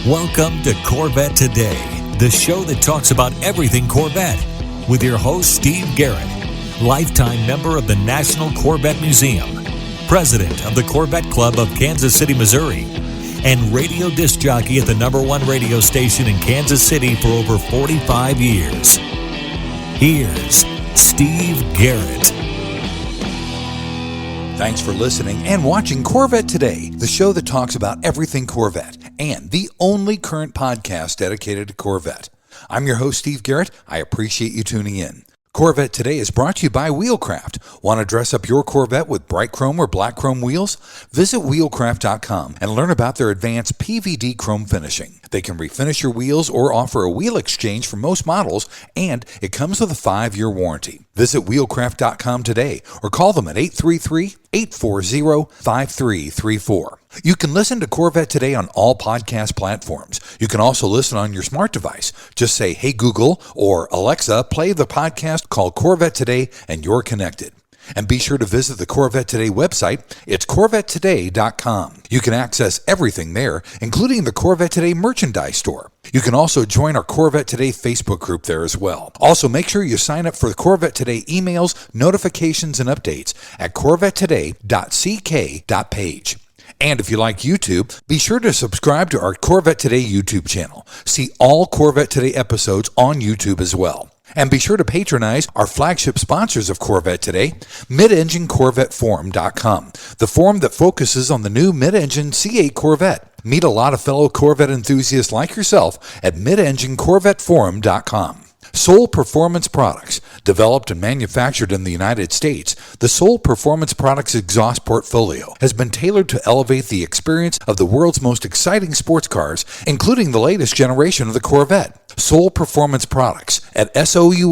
Welcome to Corvette Today, the show that talks about everything Corvette, with your host, Steve Garrett, lifetime member of the National Corvette Museum, president of the Corvette Club of Kansas City, Missouri, and radio disc jockey at the #1 radio station in Kansas City for over 45 years. Here's Steve Garrett. Thanks for listening and watching Corvette Today, the show that talks about everything Corvette, and the only current podcast dedicated to Corvette. I'm your host, Steve Garrett. I appreciate you tuning in. Corvette Today is brought to you by Wheelcraft. Want to dress up your Corvette with bright chrome or black chrome wheels? Visit wheelcraft.com and learn about their advanced PVD chrome finishing. They can refinish your wheels or offer a wheel exchange for most models, and it comes with a 5-year warranty. Visit wheelcraft.com today or call them at 833-840-5334. You can listen to Corvette Today on all podcast platforms. You can also listen on your smart device. Just say, "Hey Google," or "Alexa, play the podcast called Corvette Today," and you're connected. And be sure to visit the Corvette Today website. It's CorvetteToday.com. You can access everything there, including the Corvette Today merchandise store. You can also join our Corvette Today Facebook group there as well. Also, make sure you sign up for the Corvette Today emails, notifications, and updates at CorvetteToday.ck.page. And if you like YouTube, be sure to subscribe to our Corvette Today YouTube channel. See all Corvette Today episodes on YouTube as well. And be sure to patronize our flagship sponsors of Corvette Today, MidEngineCorvetteForum.com, the forum that focuses on the new mid-engine C8 Corvette. Meet a lot of fellow Corvette enthusiasts like yourself at MidEngineCorvetteForum.com. Soul Performance Products. Developed and manufactured in the United States, the Soul Performance Products exhaust portfolio has been tailored to elevate the experience of the world's most exciting sports cars, including the latest generation of the Corvette. Soul Performance Products at SOULPP.com,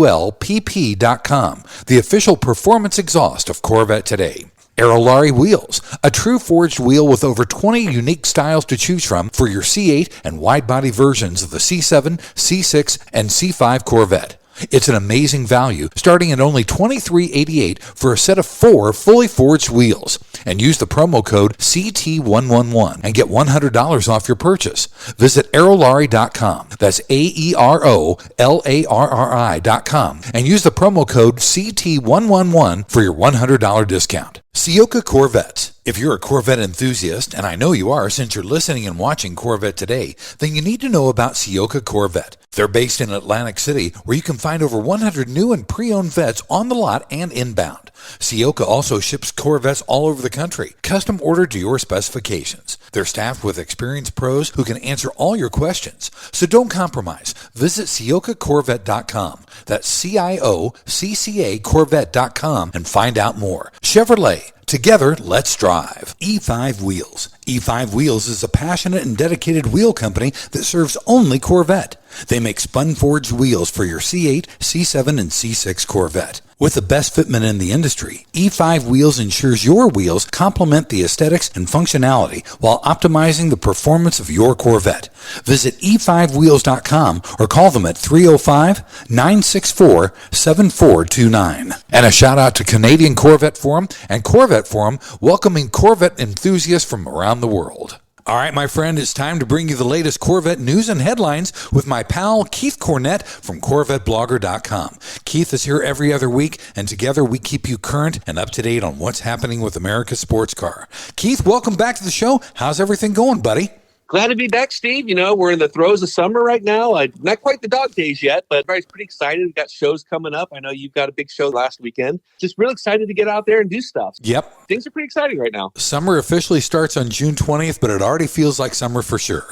the official performance exhaust of Corvette Today. Aerolarri Wheels, a true forged wheel with over 20 unique styles to choose from for your C8 and wide-body versions of the C7, C6, and C5 Corvette. It's an amazing value, starting at only $23.88 for a set of 4 fully forged wheels. And use the promo code CT111 and get $100 off your purchase. Visit Aerolarri.com. That's AEROLARRI.com. And use the promo code CT111 for your $100 discount. Ciocca Corvettes. If you're a Corvette enthusiast, and I know you are since you're listening and watching Corvette Today, then you need to know about Ciocca Corvette. They're based in Atlantic City, where you can find over 100 new and pre-owned vets on the lot and inbound. Ciocca also ships Corvettes all over the country, custom ordered to your specifications. They're staffed with experienced pros who can answer all your questions. So don't compromise. Visit CioccaCorvette.com. That's CIOCCA Corvette.com and find out more. Chevrolet. Together, let's drive. E5 Wheels. E5 Wheels is a passionate and dedicated wheel company that serves only Corvette. They make spun-forged wheels for your C8, C7, and C6 Corvette. With the best fitment in the industry, E5 Wheels ensures your wheels complement the aesthetics and functionality while optimizing the performance of your Corvette. Visit e5wheels.com or call them at 305-964-7429. And a shout out to Canadian Corvette Forum and Corvette Forum, welcoming Corvette enthusiasts from around the world. All right, my friend, it's time to bring you the latest Corvette news and headlines with my pal Keith Cornett from CorvetteBlogger.com. Keith is here every other week, and together we keep you current and up to date on what's happening with America's sports car. Keith, welcome back to the show. How's everything going, buddy? Glad to be back, Steve. You know, we're in the throes of summer right now. Not quite the dog days yet, but everybody's pretty excited. We've got shows coming up. I know you've got a big show last weekend. Just real excited to get out there and do stuff. Yep. Things are pretty exciting right now. Summer officially starts on June 20th, but it already feels like summer for sure.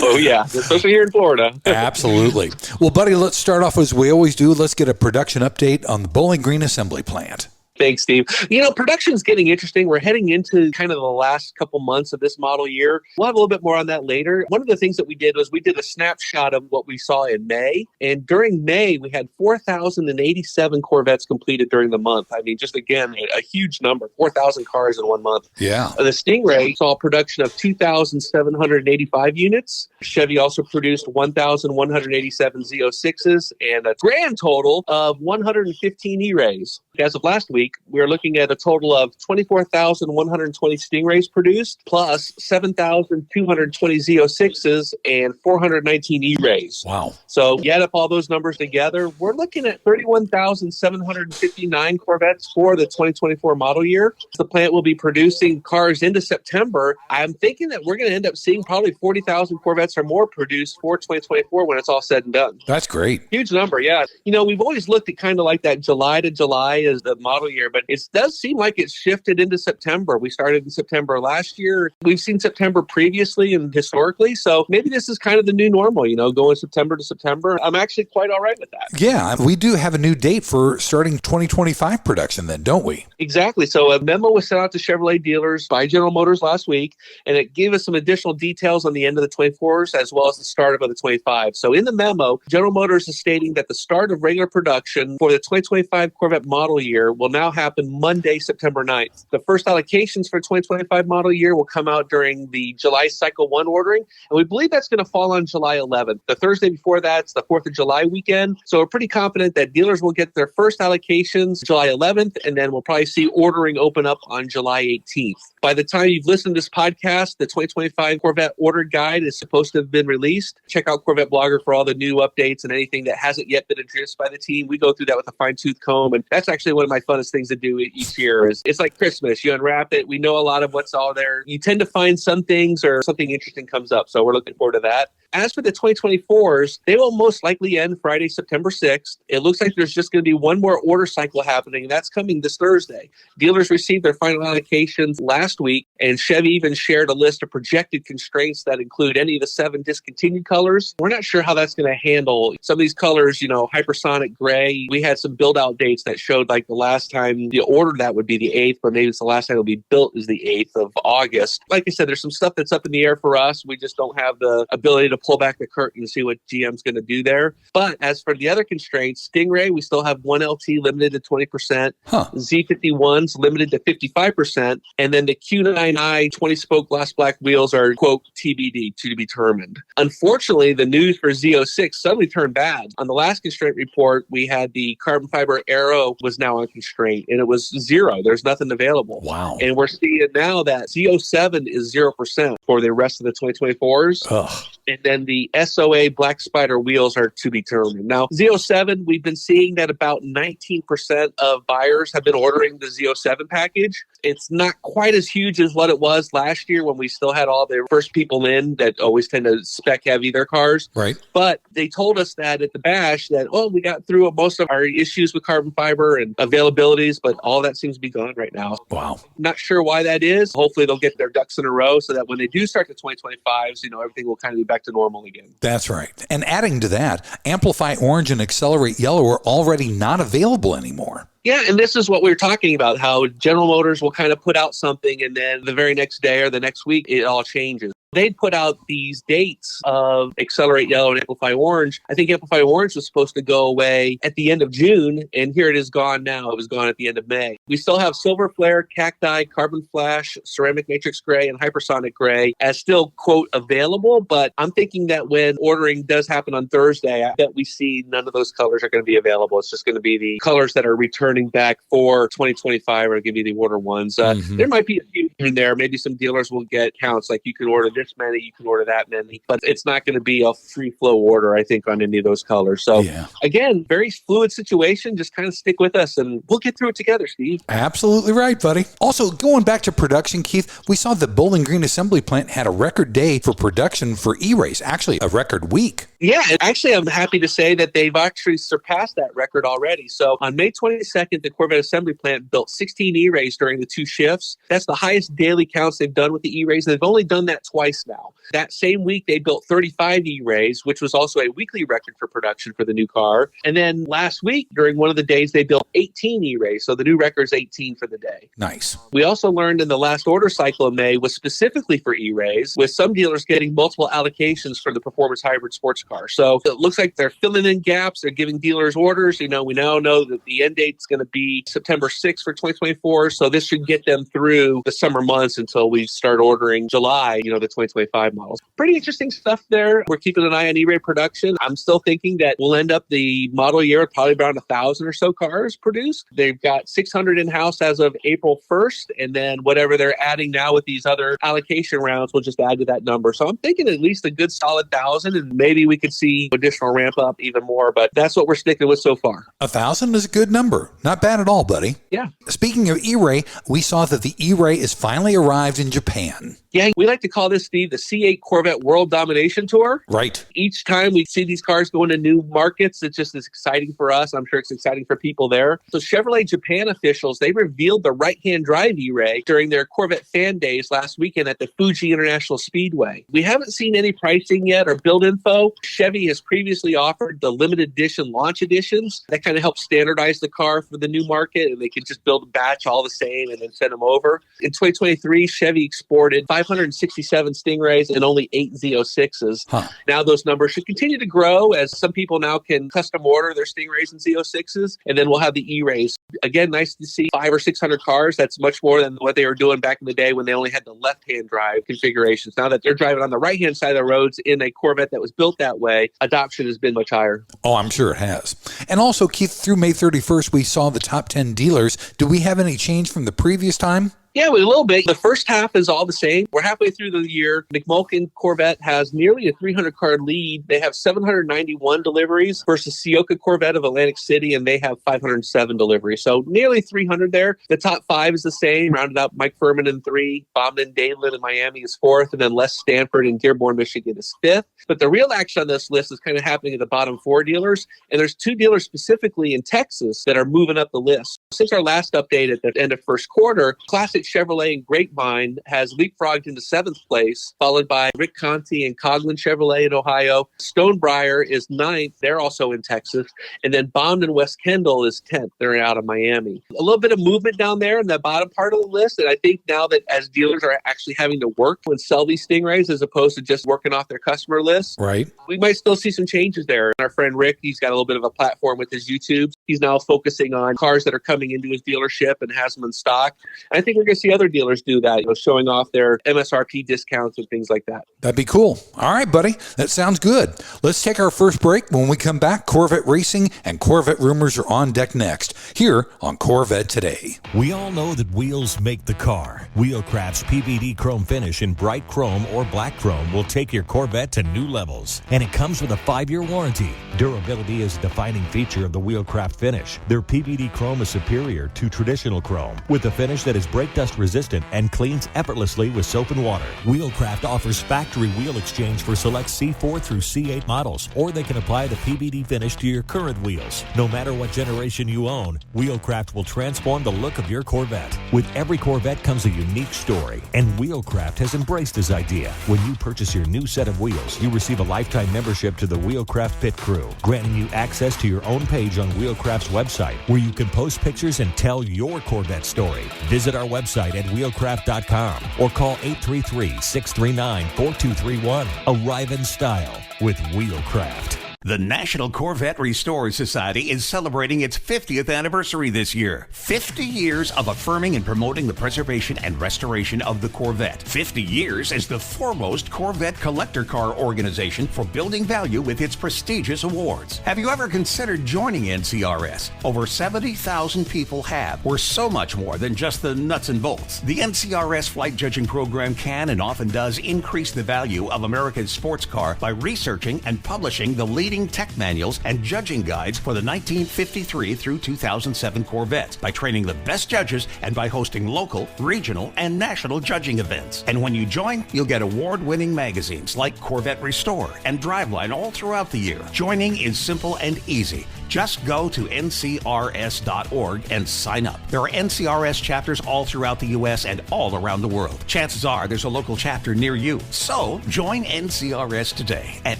Oh, yeah. Especially here in Florida. Absolutely. Well, buddy, let's start off as we always do. Let's get a production update on the Bowling Green Assembly Plant. Thanks, Steve. You know, production's getting interesting. We're heading into kind of the last couple months of this model year. We'll have a little bit more on that later. One of the things that we did was we did a snapshot of what we saw in May. And during May, we had 4,087 Corvettes completed during the month. I mean, just again, a huge number, 4,000 cars in 1 month. Yeah. The Stingray saw production of 2,785 units. Chevy also produced 1,187 Z06s and a grand total of 115 E-Rays. As of last week, week, we're looking at a total of 24,120 Stingrays produced, plus 7,220 Z06s and 419 E-Rays. Wow. So you add up all those numbers together, we're looking at 31,759 Corvettes for the 2024 model year. The plant will be producing cars into September. I'm thinking that we're going to end up seeing probably 40,000 Corvettes or more produced for 2024 when it's all said and done. That's great. Huge number, yeah. We've always looked at kind of like that July to July as the model year, but it does seem like it's shifted into September. We started in September last year. We've seen September previously and historically, so maybe this is kind of the new normal, going September to September. I'm actually quite all right with that. Yeah, we do have a new date for starting 2025 production then, don't we? Exactly. So a memo was sent out to Chevrolet dealers by General Motors last week, and it gave us some additional details on the end of the 24s as well as the start of the 25. So in the memo, General Motors is stating that the start of regular production for the 2025 Corvette model year will now happen Monday, September 9th. The first allocations for 2025 model year will come out during the July Cycle 1 ordering, and we believe that's going to fall on July 11th. The Thursday before that's the 4th of July weekend, so we're pretty confident that dealers will get their first allocations July 11th, and then we'll probably see ordering open up on July 18th. By the time you've listened to this podcast, the 2025 Corvette order guide is supposed to have been released. Check out Corvette Blogger for all the new updates and anything that hasn't yet been addressed by the team. We go through that with a fine-tooth comb, and that's actually one of my funnest things to do each year. It's like Christmas. You unwrap it. We know a lot of what's all there. You tend to find some things or something interesting comes up, so we're looking forward to that. As for the 2024s, they will most likely end Friday, September 6th. It looks like there's just going to be one more order cycle happening, and that's coming this Thursday. Dealers received their final allocations last week, and Chevy even shared a list of projected constraints that include any of the 7 discontinued colors. We're not sure how that's going to handle some of these colors, hypersonic gray. We had some build-out dates that showed like the last time you ordered that would be the 8th, but maybe it's the last time it'll be built is the 8th of August. Like I said, there's some stuff that's up in the air for us. We just don't have the ability to pull back the curtain and see what GM's going to do there. But as for the other constraints, Stingray, we still have 1 LT limited to 20%, Z51s limited to 55%, and then the Q9i 20-spoke glass black wheels are, quote, TBD, to be determined. Unfortunately, the news for Z06 suddenly turned bad. On the last constraint report, we had the carbon fiber Aero was now on constraint, and it was 0. There's nothing available. Wow. And we're seeing now that Z07 is 0% for the rest of the 2024s. Ugh. And then the SOA Black Spider wheels are to be determined. Now, Z07, we've been seeing that about 19% of buyers have been ordering the Z07 package. It's not quite as huge as what it was last year when we still had all the first people in that always tend to spec heavy their cars. Right. But they told us that at the bash that, we got through most of our issues with carbon fiber and availabilities, but all that seems to be gone right now. Wow. Not sure why that is. Hopefully they'll get their ducks in a row so that when they do start the 2025s, everything will kind of be back to normal again. That's right. And adding to that, Amplify Orange and Accelerate Yellow are already not available anymore. Yeah, and this is what we were talking about, how General Motors will kind of put out something and then the very next day or the next week, it all changes. They put out these dates of Accelerate Yellow and Amplify Orange. I think Amplify Orange was supposed to go away at the end of June, and here it is gone now. It was gone at the end of May. We still have Silver Flare, Cacti, Carbon Flash, Ceramic Matrix Gray, and Hypersonic Gray as still, quote, available. But I'm thinking that when ordering does happen on Thursday, I bet we see none of those colors are going to be available. It's just going to be the colors that are returning back for 2025 are going to be the order ones. There might be a few in there. Maybe some dealers will get counts, like you can order this many, you can order that many, but it's not going to be a free flow order, I think, on any of those colors. So again, very fluid situation. Just kind of stick with us and we'll get through it together, Steve. Absolutely right, buddy. Also, going back to production, Keith, we saw the Bowling Green Assembly Plant had a record day for production for E-Race, actually a record week. Yeah, and actually, I'm happy to say that they've actually surpassed that record already. So on May 22nd, the Corvette Assembly Plant built 16 E-Rays during the 2 shifts. That's the highest daily counts they've done with the E-Rays. They've only done that twice now. That same week, they built 35 E-Rays, which was also a weekly record for production for the new car. And then last week, during one of the days, they built 18 E-Rays. So the new record is 18 for the day. Nice. We also learned in the last order cycle in May was specifically for E-Rays, with some dealers getting multiple allocations for the performance hybrid sports car. So it looks like they're filling in gaps. They're giving dealers orders. We now know that the end date's going to be September 6th for 2024. So this should get them through the summer months until we start ordering July, the 2025 models. Pretty interesting stuff there. We're keeping an eye on E-Ray production. I'm still thinking that we'll end up the model year with probably around 1,000 or so cars produced. They've got 600 in-house as of April 1st. And then whatever they're adding now with these other allocation rounds will just add to that number. So I'm thinking at least a good solid 1,000, and maybe we could see additional ramp up even more. But that's what we're sticking with so far. 1,000 is a good number. Not bad at all, buddy. Yeah. Speaking of E-Ray, we saw that the E-Ray is finally arrived in Japan. Yeah, we like to call this, Steve, the C8 Corvette World Domination Tour. Right. Each time we see these cars go into new markets, it's just as exciting for us. I'm sure it's exciting for people there. So Chevrolet Japan officials, they revealed the right-hand drive E-Ray during their Corvette fan days last weekend at the Fuji International Speedway. We haven't seen any pricing yet or build info. Chevy has previously offered the limited edition launch editions. That kind of helps standardize the car for the new market, and they can just build a batch all the same and then send them over. In 2023, Chevy exported 567 Stingrays and only 8 Z06s. Now those numbers should continue to grow as some people now can custom order their Stingrays and Z06s, and then we'll have the E-Rays. Again, nice to see 500 or 600 cars. That's much more than what they were doing back in the day when they only had the left-hand drive configurations. Now that they're driving on the right-hand side of the roads in a Corvette that was built that way, adoption has been much higher. Oh, I'm sure it has. And also, Keith, through May 31st, we saw the top 10 dealers. Do we have any change from the previous time? Yeah, a little bit. The first half is all the same. We're halfway through the year. McMulkin Corvette has nearly a 300-car lead. They have 791 deliveries versus Sioka Corvette of Atlantic City, and they have 507 deliveries. So nearly 300 there. The top 5 is the same. Rounded up, Mike Furman in 3, Bomden Dadeland in Miami is 4th, and then Les Stanford in Dearborn, Michigan is 5th. But the real action on this list is kind of happening at the bottom 4 dealers, and there's 2 dealers specifically in Texas that are moving up the list. Since our last update at the end of first quarter, Classic Chevrolet in Grapevine has leapfrogged into 7th place, followed by Rick Conti and Coghlan Chevrolet in Ohio. Stonebriar is 9th. They're also in Texas. And then Bond and West Kendall is 10th. They're out of Miami. A little bit of movement down there in the bottom part of the list. And I think now that as dealers are actually having to work and sell these Stingrays as opposed to just working off their customer list, right, we might still see some changes there. Our friend Rick, he's got a little bit of a platform with his YouTube. He's now focusing on cars that are coming into his dealership and has them in stock. And I think we're going to see other dealers do that, showing off their MSRP discounts and things like that. That'd be cool. All right, buddy. That sounds good. Let's take our first break. When we come back, Corvette racing and Corvette rumors are on deck next, here on Corvette Today. We all know that wheels make the car. Wheelcraft's PVD chrome finish in bright chrome or black chrome will take your Corvette to new levels. And it comes with a 5-year warranty. Durability is a defining feature of the Wheelcraft finish. Their PVD chrome is superior to traditional chrome, with a finish that is brake dust resistant and cleans effortlessly with soap and water. Wheelcraft offers factory wheel exchange for select C4 through C8 models, or they can apply the PVD finish to your current wheels. No matter what generation you own, Wheelcraft will transform the look of your Corvette. With every Corvette comes a unique story, and Wheelcraft has embraced this idea. When you purchase your new set of wheels, you receive a lifetime membership to the Wheelcraft Pit Crew, granting you access to your own page on Wheelcraft's website, where you can post pictures and tell your Corvette story. Visit our website at wheelcraft.com or call 833-639-4231. Arrive in style with Wheelcraft. The National Corvette Restorers Society is celebrating its 50th anniversary this year. 50 years of affirming and promoting the preservation and restoration of the Corvette. 50 years as the foremost Corvette collector car organization for building value with its prestigious awards. Have you ever considered joining NCRS? Over 70,000 people have. We're so much more than just the nuts and bolts. The NCRS flight judging program can and often does increase the value of America's sports car by researching and publishing the leading tech manuals and judging guides for the 1953 through 2007 Corvettes, by training the best judges, and by hosting local, regional, and national judging events. And when you join, you'll get award-winning magazines like Corvette Restorer and Driveline all throughout the year. Joining is simple and easy. Just go to ncrs.org and sign up. There are NCRS chapters all throughout the U.S. and all around the world. Chances are there's a local chapter near you. So join NCRS today at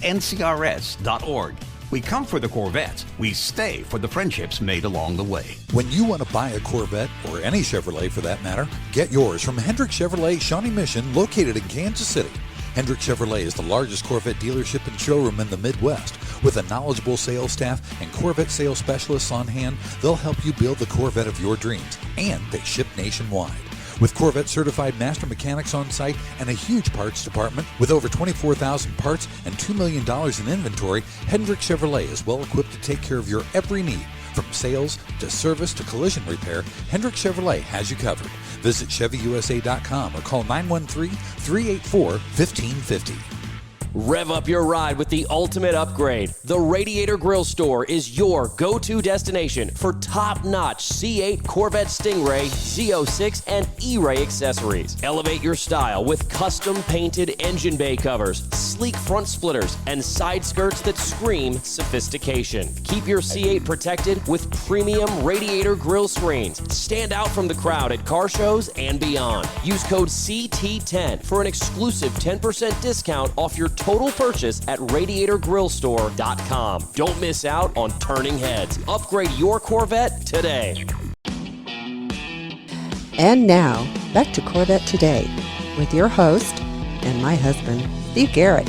ncrs.org. We come for the Corvettes. We stay for the friendships made along the way. When you want to buy a Corvette, or any Chevrolet for that matter, get yours from Hendrick Chevrolet Shawnee Mission, located in Kansas City. Hendrick Chevrolet is the largest Corvette dealership and showroom in the Midwest, With a knowledgeable sales staff and Corvette sales specialists on hand, they'll help you build the Corvette of your dreams, and they ship nationwide. With Corvette certified master mechanics on site and a huge parts department with over 24,000 parts and $2 million in inventory, Hendrick Chevrolet is well equipped to take care of your every need. From sales to service to collision repair, Hendrick Chevrolet has you covered. Visit ChevyUSA.com or call 913-384-1550. Rev up your ride with the ultimate upgrade. The Radiator Grill Store is your go-to destination for top-notch C8 Corvette Stingray, Z06, and E-Ray accessories. Elevate your style with custom-painted engine bay covers, sleek front splitters, and side skirts that scream sophistication. Keep your C8 protected with premium Radiator Grill screens. Stand out from the crowd at car shows and beyond. Use code CT10 for an exclusive 10% discount off your total purchase at radiatorgrillstore.com. Don't miss out on turning heads. Upgrade your Corvette today. And now, back to Corvette Today with your host and my husband, Steve Garrett.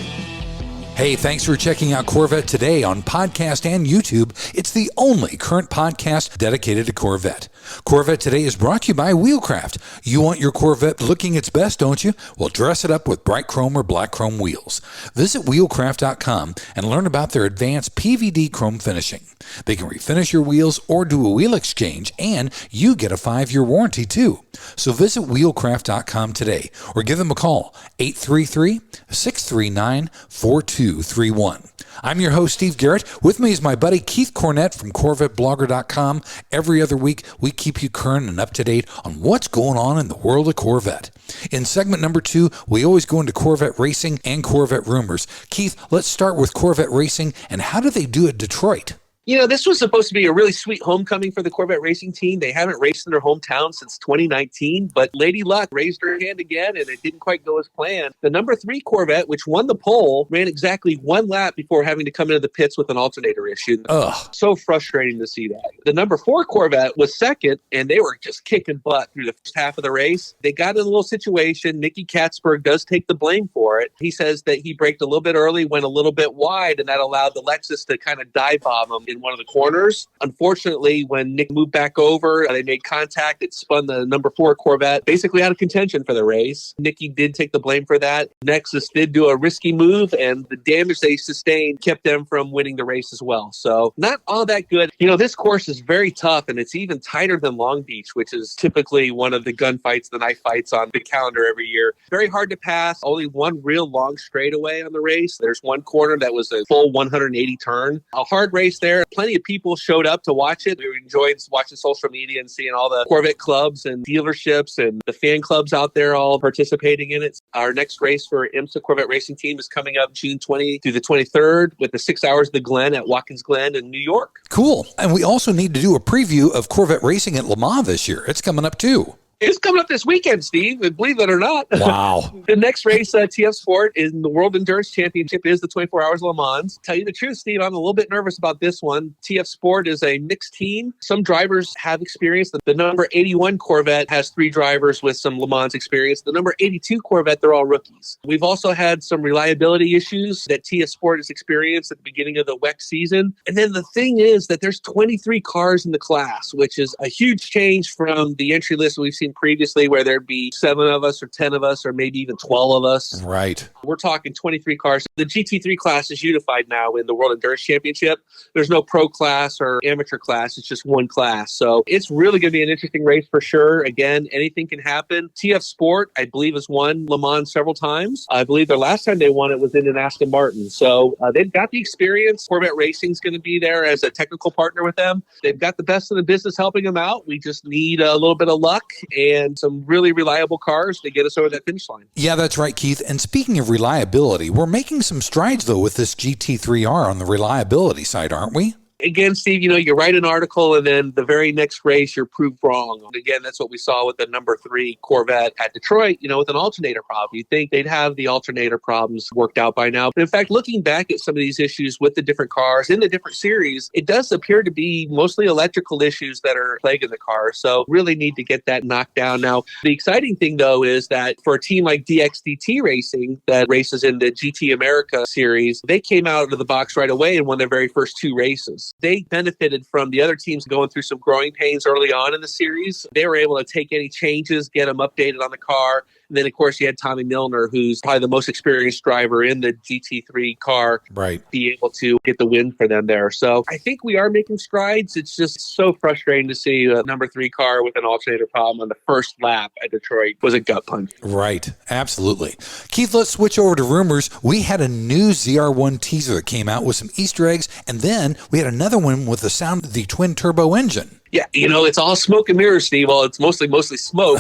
Hey, thanks for checking out Corvette Today on podcast and YouTube. It's the only current podcast dedicated to Corvette. Corvette Today is brought to you by Wheelcraft. You want your Corvette looking its best, don't you? Well, dress it up with bright chrome or black chrome wheels. Visit wheelcraft.com and learn about their advanced PVD chrome finishing. They can refinish your wheels or do a wheel exchange, and you get a 5-year warranty too. So visit wheelcraft.com today or give them a call, 833-639-4231. I'm your host, Steve Garrett. With me is my buddy Keith Cornett from CorvetteBlogger.com. Every other week, we keep you current and up to date on what's going on in the world of Corvette. In segment number 2, we always go into Corvette racing and Corvette rumors. Keith, let's start with Corvette racing, and how do they do at Detroit? You know, this was supposed to be a really sweet homecoming for the Corvette racing team. They haven't raced in their hometown since 2019, but Lady Luck raised her hand again, and it didn't quite go as planned. The number 3 Corvette, which won the pole, ran exactly 1 lap before having to come into the pits with an alternator issue. Ugh. So frustrating to see that. The number 4 Corvette was second, and they were just kicking butt through the first half of the race. They got in a little situation. Nicky Katzberg does take the blame for it. He says that he braked a little bit early, went a little bit wide, and that allowed the Lexus to kind of dive bomb him in one of the corners. Unfortunately, when Nick moved back over, they made contact. It spun the number 4 Corvette basically out of contention for the race. Nicky did take the blame for that. Lexus did do a risky move, and the damage they sustained kept them from winning the race as well. So not all that good. You know, this course is very tough, and it's even tighter than Long Beach, which is typically one of the gunfights, the knife fights on the calendar every year. Very hard to pass. Only one real long straightaway on the race. There's one corner that was a full 180 turn. A hard race there. Plenty of people showed up to watch it. We enjoyed watching social media and seeing all the Corvette clubs and dealerships and the fan clubs out there all participating in it. Our next race for IMSA Corvette Racing Team is coming up June 20 through the 23rd with the 6 Hours of the Glen at Watkins Glen in New York. Cool. And we also need to do a preview of Corvette racing at Le Mans this year. It's coming up too. It's coming up this weekend, Steve, believe it or not. Wow. The next race, TF Sport, in the World Endurance Championship is the 24 Hours of Le Mans. Tell you the truth, Steve, I'm a little bit nervous about this one. TF Sport is a mixed team. Some drivers have experience. The number 81 Corvette has 3 drivers with some Le Mans experience. The number 82 Corvette, they're all rookies. We've also had some reliability issues that TF Sport has experienced at the beginning of the WEC season. And then the thing is that there's 23 cars in the class, which is a huge change from the entry list we've seen previously, where there'd be 7 of us or 10 of us or maybe even 12 of us. Right. We're talking 23 cars. The GT3 class is unified now in the World Endurance Championship. There's no pro class or amateur class. It's just one class. So it's really going to be an interesting race for sure. Again, anything can happen. TF Sport, I believe, has won Le Mans several times. I believe their last time they won it was in an Aston Martin. So they've got the experience. Corvette Racing is going to be there as a technical partner with them. They've got the best in the business helping them out. We just need a little bit of luck and some really reliable cars to get us over that finish line. Yeah, that's right, Keith. And speaking of reliability, we're making some strides, though, with this GT3R on the reliability side, aren't we? Again, Steve, you write an article and then the very next race you're proved wrong. And again, that's what we saw with the number 3 Corvette at Detroit, with an alternator problem. You'd think they'd have the alternator problems worked out by now. But in fact, looking back at some of these issues with the different cars in the different series, it does appear to be mostly electrical issues that are plaguing the car. So really need to get that knocked down. Now, the exciting thing, though, is that for a team like DXDT Racing that races in the GT America series, they came out of the box right away and won their very first 2 races. They benefited from the other teams going through some growing pains early on in the series. They were able to take any changes, get them updated on the car. And then, of course, you had Tommy Milner, who's probably the most experienced driver in the GT3 car, be able to get the win for them there. So I think we are making strides. It's just so frustrating to see a number 3 car with an alternator problem on the first lap at Detroit was a gut punch. Right. Absolutely. Keith, let's switch over to rumors. We had a new ZR1 teaser that came out with some Easter eggs, and then we had another one with the sound of the twin turbo engine. Yeah, it's all smoke and mirrors, Steve. Well, it's mostly smoke.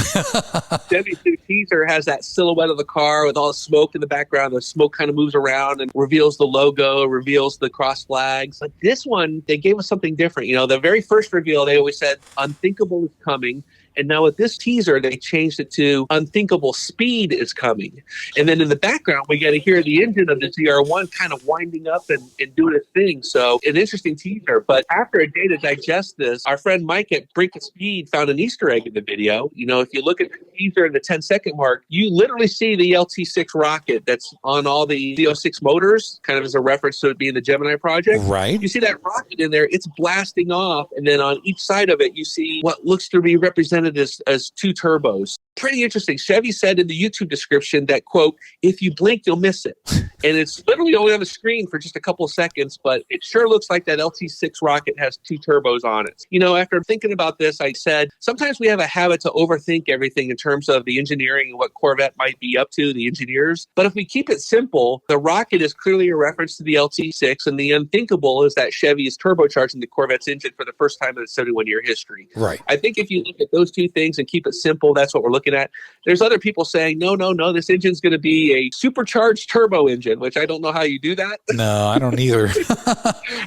Chevy's new teaser has that silhouette of the car with all the smoke in the background. The smoke kind of moves around and reveals the logo, reveals the cross flags. But this one, they gave us something different. The very first reveal, they always said, unthinkable is coming. And now with this teaser, they changed it to unthinkable speed is coming. And then in the background, we get to hear the engine of the ZR1 kind of winding up and doing its thing. So an interesting teaser. But after a day to digest this, our friend Mike at Brink of Speed found an Easter egg in the video. If you look at the teaser in the 10-second mark, you literally see the LT6 rocket that's on all the Z06 motors, kind of as a reference to it being the Gemini project. Right. You see that rocket in there, it's blasting off. And then on each side of it, you see what looks to be represented as 2 turbos. Pretty interesting. Chevy said in the YouTube description that, quote, if you blink, you'll miss it. And it's literally only on the screen for just a couple of seconds, but it sure looks like that LT6 rocket has 2 turbos on it. After thinking about this, I said, sometimes we have a habit to overthink everything in terms of the engineering and what Corvette might be up to, the engineers. But if we keep it simple, the rocket is clearly a reference to the LT6, and the unthinkable is that Chevy is turbocharging the Corvette's engine for the first time in its 71-year history. Right. I think if you look at those 2 things and keep it simple, that's what we're looking at. There's other people saying, no, this engine's going to be a supercharged turbo engine, which I don't know how you do that. No, I don't either.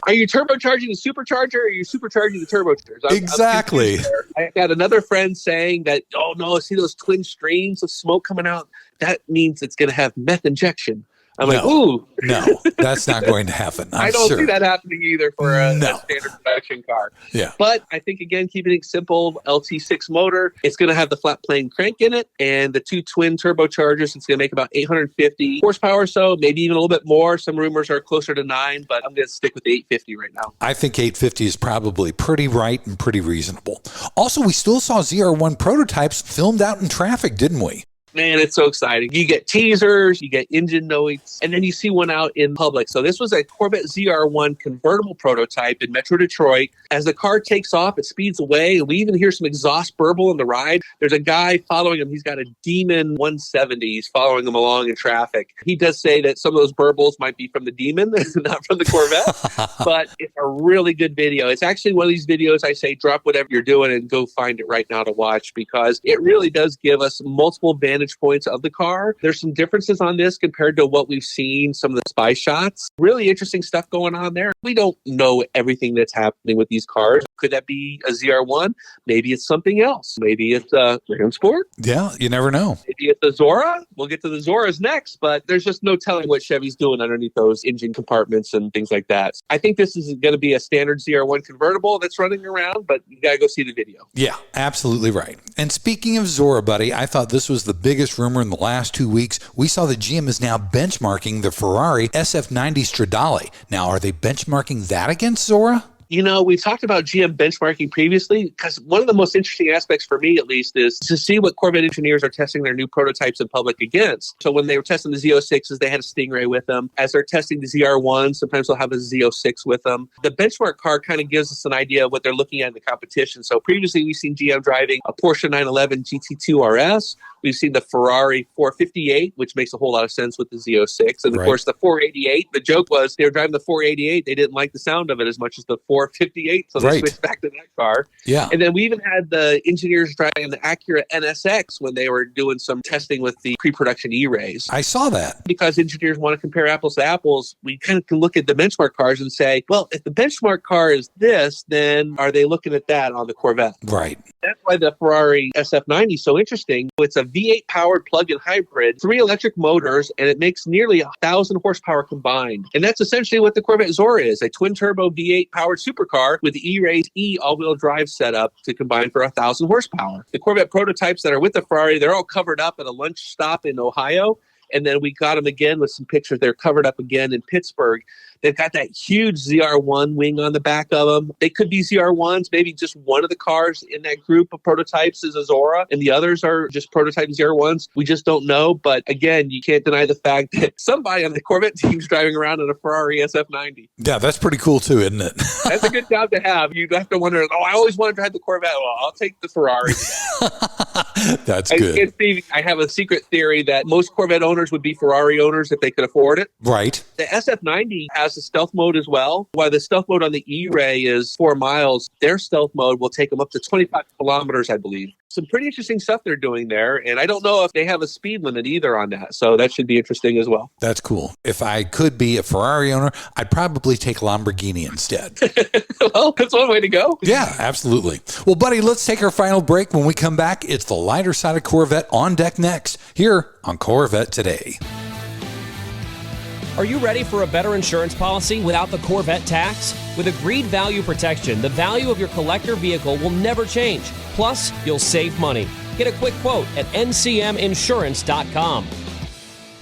Are you turbocharging the supercharger or are you supercharging the turbochargers? Exactly. I got another friend saying that, oh no, see those twin streams of smoke coming out? That means it's going to have meth injection. I'm like, ooh. No, that's not going to happen. I don't see that happening either for a standard production car. Yeah. But I think, again, keeping it simple, LT6 motor, it's going to have the flat plane crank in it, and the 2 twin turbochargers, it's going to make about 850 horsepower or so, maybe even a little bit more. Some rumors are closer to 9, but I'm going to stick with the 850 right now. I think 850 is probably pretty right and pretty reasonable. Also, we still saw ZR1 prototypes filmed out in traffic, didn't we? Man, it's so exciting. You get teasers, you get engine notes, and then you see one out in public. So this was a Corvette ZR1 convertible prototype in Metro Detroit. As the car takes off, it speeds away, and we even hear some exhaust burble in the ride. There's a guy following him. He's got a Demon 170. He's following him along in traffic. He does say that some of those burbles might be from the Demon, not from the Corvette, but it's a really good video. It's actually one of these videos I say, drop whatever you're doing and go find it right now to watch, because it really does give us multiple vantage points of the car. There's some differences on this compared to what we've seen, some of the spy shots. Really interesting stuff going on there. We don't know everything that's happening with these cars. Could that be a ZR1? Maybe it's something else. Maybe it's a Ram Sport. Yeah, you never know. Maybe it's a Zora. We'll get to the Zoras next, but there's just no telling what Chevy's doing underneath those engine compartments and things like that. I think this is going to be a standard ZR1 convertible that's running around, but you got to go see the video. Yeah, absolutely right. And speaking of Zora, buddy, I thought this was the biggest rumor in the last 2 weeks. We saw that GM is now benchmarking the Ferrari SF90 Stradale. Now, are they benchmarking that against Zora? We've talked about GM benchmarking previously, because one of the most interesting aspects for me, at least, is to see what Corvette engineers are testing their new prototypes in public against. So when they were testing the Z06s, they had a Stingray with them. As they're testing the ZR1, sometimes they'll have a Z06 with them. The benchmark car kind of gives us an idea of what they're looking at in the competition. So previously, we've seen GM driving a Porsche 911 GT2 RS. We've seen the Ferrari 458, which makes a whole lot of sense with the Z06. And, of course, the 488. The joke was they were driving the 488. They didn't like the sound of it as much as the 458. 54, 58, so they switched back to that car. Yeah. And then we even had the engineers driving the Acura NSX when they were doing some testing with the pre-production E-Rays. I saw that. Because engineers want to compare apples to apples, we kind of can look at the benchmark cars and say, well, if the benchmark car is this, then are they looking at that on the Corvette? Right. That's why the Ferrari SF90 is so interesting. It's a V8 powered plug-in hybrid, 3 electric motors, and it makes nearly 1,000 horsepower combined. And that's essentially what the Corvette Zora is, a twin-turbo V8 powered supercar with the E-Rays E all-wheel drive setup to combine for 1,000 horsepower. The Corvette prototypes that are with the Ferrari, they're all covered up at a lunch stop in Ohio. And then we got them again with some pictures. They're covered up again in Pittsburgh. They've got that huge ZR1 wing on the back of them. They could be ZR1s. Maybe just one of the cars in that group of prototypes is a Zora, and the others are just prototype ZR1s. We just don't know. But again, you can't deny the fact that somebody on the Corvette team is driving around in a Ferrari SF90. Yeah, that's pretty cool too, isn't it? That's a good job to have. You have to wonder, I always wanted to have the Corvette. Well, I'll take the Ferrari. That's good. I have a secret theory that most Corvette owners would be Ferrari owners if they could afford it. Right. The SF90 has a stealth mode as well. While the stealth mode on the E-Ray is 4 miles, their stealth mode will take them up to 25 kilometers, I believe. Some pretty interesting stuff they're doing there. And I don't know if they have a speed limit either on that. So that should be interesting as well. That's cool. If I could be a Ferrari owner, I'd probably take Lamborghini instead. Well, that's one way to go. Yeah, absolutely. Well, buddy, let's take our final break. When we come back, it's the lighter side of Corvette on deck next, here on Corvette Today. Are you ready for a better insurance policy without the Corvette tax? With Agreed Value Protection, the value of your collector vehicle will never change. Plus, you'll save money. Get a quick quote at ncminsurance.com.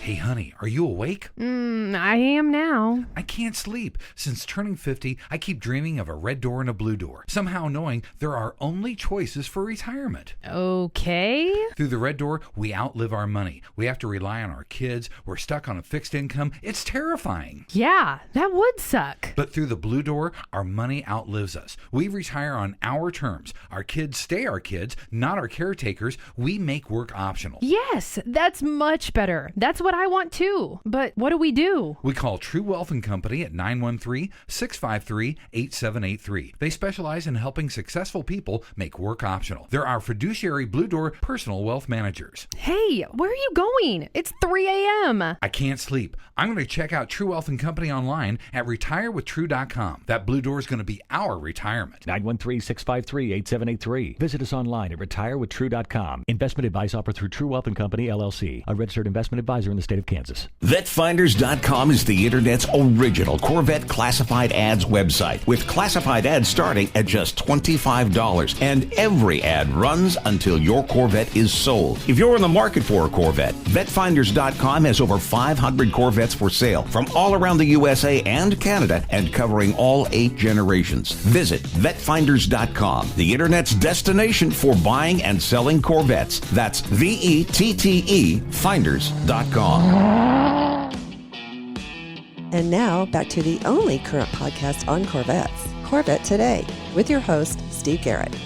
Hey, honey, are you awake? I am now. I can't sleep. Since turning 50, I keep dreaming of a red door and a blue door, somehow knowing there are only choices for retirement. Okay. Through the red door, we outlive our money. We have to rely on our kids. We're stuck on a fixed income. It's terrifying. Yeah, that would suck. But through the blue door, our money outlives us. We retire on our terms. Our kids stay our kids, not our caretakers. We make work optional. Yes, that's much better. That's what I want too. But what do we do? We call True Wealth & Company at 913-653-8783. They specialize in helping successful people make work optional. They're our fiduciary Blue Door personal wealth managers. Hey, where are you going? It's 3 a.m. I can't sleep. I'm going to check out True Wealth & Company online at retirewithtrue.com. That Blue Door is going to be our retirement. 913-653-8783. Visit us online at retirewithtrue.com. Investment advice offered through True Wealth & Company, LLC, a registered investment advisor in the state of Kansas. VetFinders.com is the Internet's original Corvette classified ads website, with classified ads starting at just $25. And every ad runs until your Corvette is sold. If you're in the market for a Corvette, VetFinders.com has over 500 Corvettes for sale from all around the USA and Canada and covering all 8 generations. Visit VetFinders.com, the Internet's destination for buying and selling Corvettes. That's VETTE Finders.com. And now back to the only current podcast on Corvettes, Corvette Today, with your host, Steve Garrett.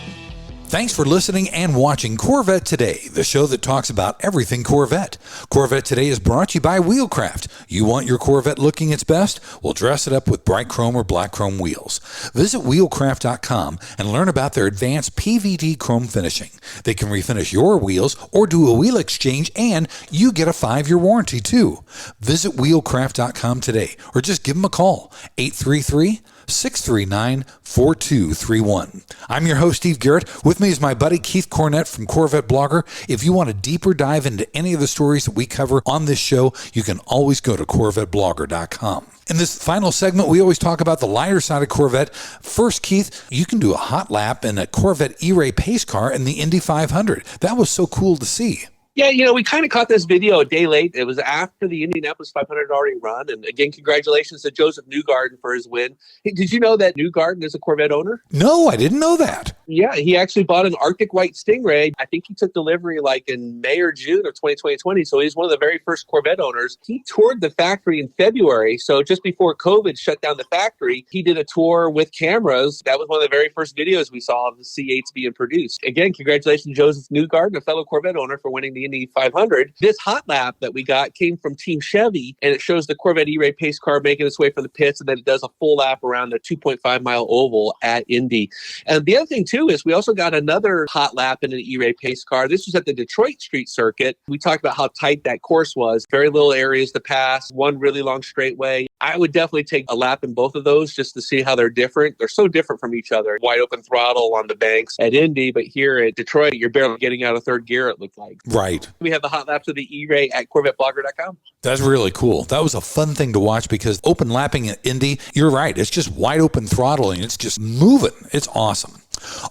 Thanks for listening and watching Corvette Today, the show that talks about everything Corvette. Corvette Today is brought to you by Wheelcraft. You want your Corvette looking its best? Well, dress it up with bright chrome or black chrome wheels. Visit wheelcraft.com and learn about their advanced PVD chrome finishing. They can refinish your wheels or do a wheel exchange, and you get a 5-year warranty too. Visit wheelcraft.com today or just give them a call, 833-639-4231. I'm your host, Steve Garrett. With me is my buddy Keith Cornett from Corvette Blogger. If you want a deeper dive into any of the stories that we cover on this show, you can always go to CorvetteBlogger.com. In this final segment, we always talk about the lighter side of Corvette. First, Keith, you can do a hot lap in a Corvette E-Ray pace car in the Indy 500. That was so cool to see. Yeah, we kind of caught this video a day late. It was after the Indianapolis 500 had already run. And again, congratulations to Joseph Newgarden for his win. Hey, did you know that Newgarden is a Corvette owner? No, I didn't know that. Yeah, he actually bought an Arctic White Stingray. I think he took delivery like in May or June of 2020. So he's one of the very first Corvette owners. He toured the factory in February. So just before COVID shut down the factory, he did a tour with cameras. That was one of the very first videos we saw of the C8s being produced. Again, congratulations, Joseph Newgarden, a fellow Corvette owner, for winning the Indy 500. This hot lap that we got came from Team Chevy, and it shows the Corvette E-Ray pace car making its way from the pits, and then it does a full lap around the 2.5-mile oval at Indy. And the other thing, too, is we also got another hot lap in an E-Ray pace car. This was at the Detroit Street Circuit. We talked about how tight that course was. Very little areas to pass, one really long straightaway. I would definitely take a lap in both of those just to see how they're different. They're so different from each other. Wide open throttle on the banks at Indy, but here at Detroit, you're barely getting out of third gear, it looked like. Right. We have the hot laps of the E-Ray at CorvetteBlogger.com. That's really cool. That was a fun thing to watch because open lapping at Indy, you're right. It's just wide open throttling. It's just moving. It's awesome.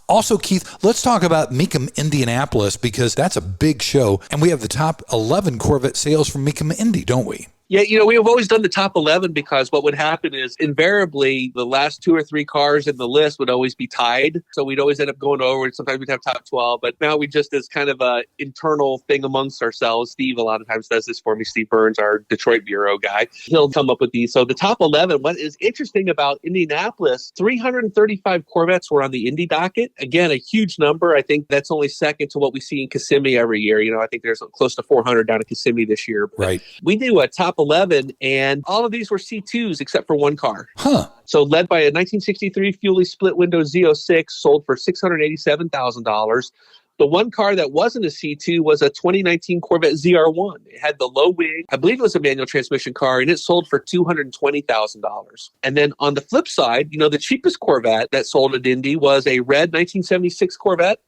Also, Keith, let's talk about Mecum Indianapolis because that's a big show. And we have the top 11 Corvette sales from Mecum Indy, don't we? Yeah, we have always done the top 11 because what would happen is invariably the last 2 or 3 cars in the list would always be tied. So we'd always end up going over. Sometimes we'd have top 12, but now we just as kind of a internal thing amongst ourselves. Steve a lot of times does this for me. Steve Burns, our Detroit bureau guy, he'll come up with these. So the top 11, what is interesting about Indianapolis, 335 Corvettes were on the Indy docket. Again, a huge number. I think that's only second to what we see in Kissimmee every year. I think there's close to 400 down at Kissimmee this year. Right. We do a top 11, and all of these were C2s except for one car. Huh. So led by a 1963 Fuelie split window Z06, sold for $687,000. The one car that wasn't a C2 was a 2019 Corvette ZR1. It had the low wing. I believe it was a manual transmission car, and it sold for $220,000. And then on the flip side, the cheapest Corvette that sold at Indy was a red 1976 Corvette.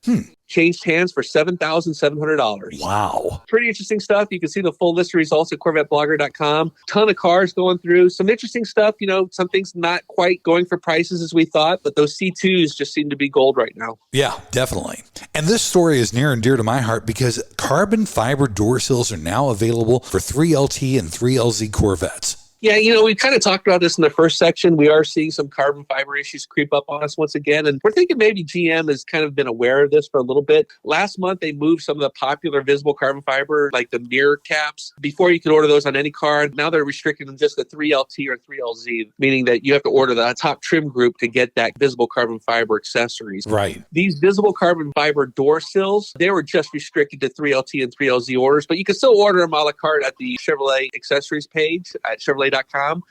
Changed hands for $7,700. Wow. Pretty interesting stuff. You can see the full list of results at CorvetteBlogger.com. Ton of cars going through. Some interesting stuff. Some things not quite going for prices as we thought, but those C2s just seem to be gold right now. Yeah, definitely. And this story is near and dear to my heart because carbon fiber door sills are now available for 3LT and 3LZ Corvettes. Yeah, we kind of talked about this in the first section. We are seeing some carbon fiber issues creep up on us once again. And we're thinking maybe GM has kind of been aware of this for a little bit. Last month, they moved some of the popular visible carbon fiber, like the mirror caps. Before, you could order those on any car. Now they're restricting them just to 3LT or 3LZ, meaning that you have to order the top trim group to get that visible carbon fiber accessories. Right. These visible carbon fiber door sills, they were just restricted to 3LT and 3LZ orders, but you can still order them a la carte at the Chevrolet accessories page at Chevrolet.com.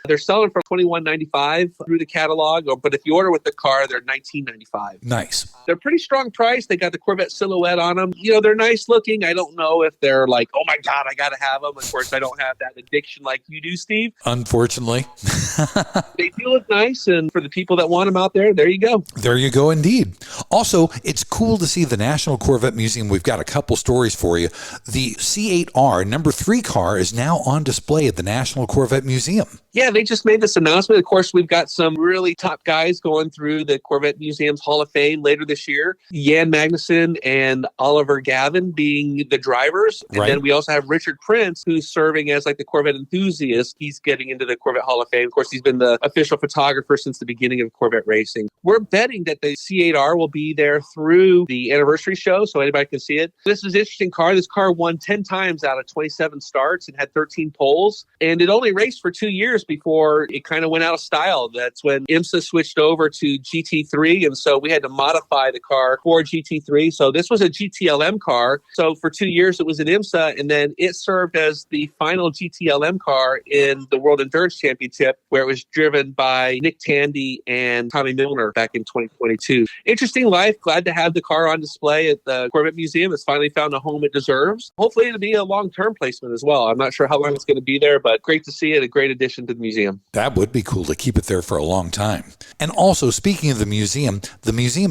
They're selling for $21.95 through the catalog, but if you order with the car, they're $19.95. Nice. They're pretty strong price. They got the Corvette silhouette on them. They're nice looking. I don't know if they're like, oh my God, I got to have them. Of course, I don't have that addiction like you do, Steve. Unfortunately. They do look nice, and for the people that want them out there, there you go. There you go, indeed. Also, it's cool to see the National Corvette Museum. We've got a couple stories for you. The C8R number 3 car is now on display at the National Corvette Museum. Yeah, they just made this announcement. Of course, we've got some really top guys going through the Corvette Museum's Hall of Fame later this year. Jan Magnuson and Oliver Gavin being the drivers. And then we also have Richard Prince, who's serving as like the Corvette enthusiast. He's getting into the Corvette Hall of Fame. Of course, he's been the official photographer since the beginning of Corvette racing. We're betting that the C8R will be there through the anniversary show, so anybody can see it. This is an interesting car. This car won 10 times out of 27 starts and had 13 poles. And it only raced for 2 years before it kind of went out of style. That's when IMSA switched over to GT3, and so we had to modify the car for GT3. So this was a GTLM car. So for 2 years it was an IMSA, and then it served as the final GTLM car in the World Endurance Championship, where it was driven by Nick Tandy and Tommy Milner back in 2022. Interesting life. Glad to have the car on display at the Corvette Museum. It's finally found a home it deserves. Hopefully it'll be a long-term placement as well. I'm not sure how long it's going to be there, but great to see it. A great addition to the museum. That would be cool to keep it there for a long time. And also, speaking of the museum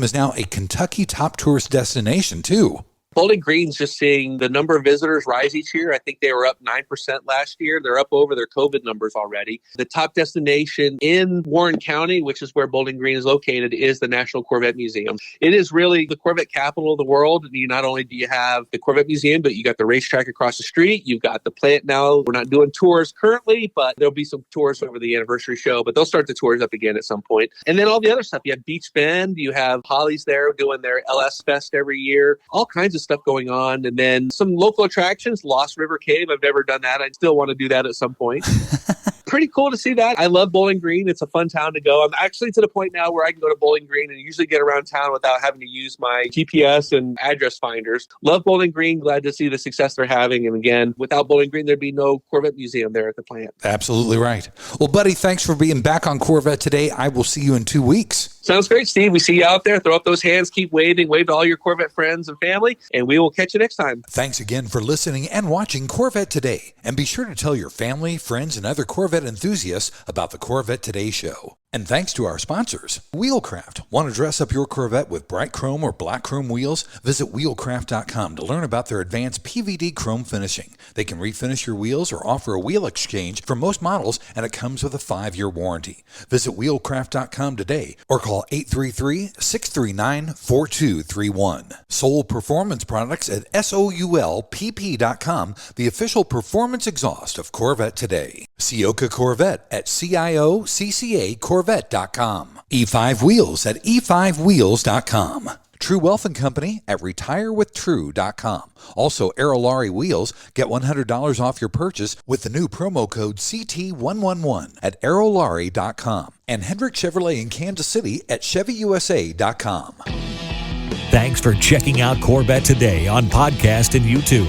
is now a Kentucky top tourist destination too. Bowling Green's just seeing the number of visitors rise each year. I think they were up 9% last year. They're up over their COVID numbers already. The top destination in Warren County, which is where Bowling Green is located, is the National Corvette Museum. It is really the Corvette capital of the world. Not only do you have the Corvette Museum, but you got the racetrack across the street. You've got the plant now. We're not doing tours currently, but there'll be some tours over the anniversary show, but they'll start the tours up again at some point. And then all the other stuff. You have Beach Bend. You have Holly's there doing their LS Fest every year. All kinds of stuff going on. And then some local attractions, Lost River Cave. I've never done that. I still want to do that at some point. pretty cool to see that. I love Bowling Green. It's a fun town to go. I'm actually to the point now where I can go to Bowling Green and usually get around town without having to use my GPS and address finders. Love Bowling Green. Glad to see the success they're having. And again, without Bowling Green, there'd be no Corvette Museum there at the plant. Absolutely right. Well, buddy, thanks for being back on Corvette Today. I will see you in 2 weeks. Sounds great, Steve. We see you out there. Throw up those hands, keep waving, wave to all your Corvette friends and family, and we will catch you next time. Thanks again for listening and watching Corvette Today. And be sure to tell your family, friends, and other Corvette enthusiasts about the Corvette Today show. And thanks to our sponsors, Wheelcraft. Want to dress up your Corvette with bright chrome or black chrome wheels? Visit wheelcraft.com to learn about their advanced PVD chrome finishing. They can refinish your wheels or offer a wheel exchange for most models, and it comes with a 5-year warranty. Visit wheelcraft.com today or call 833-639-4231. Soul Performance Products at SOULPP.com, the official performance exhaust of Corvette Today. Ciocca Corvette at CIOCCA Corvette.com. E5 Wheels at E5Wheels.com. True Wealth & Company at RetireWithTrue.com. Also, Aerolarri Wheels. Get $100 off your purchase with the new promo code CT111 at Aerolarri.com. And Hendrick Chevrolet in Kansas City at ChevyUSA.com. Thanks for checking out Corvette Today on podcast and YouTube.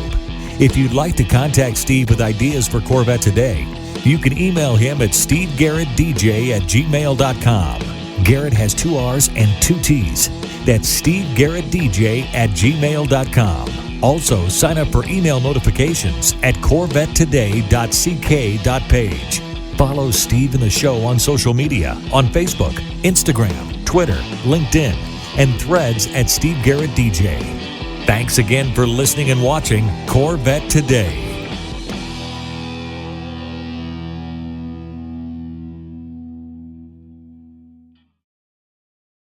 If you'd like to contact Steve with ideas for Corvette Today, you can email him at stevegarrettdj@gmail.com. Garrett has 2 R's and 2 T's. That's stevegarrettdj@gmail.com. Also, sign up for email notifications at corvettetoday.ck.page. Follow Steve and the show on social media on Facebook, Instagram, Twitter, LinkedIn, and Threads at Steve Garrett DJ. Thanks again for listening and watching Corvette Today.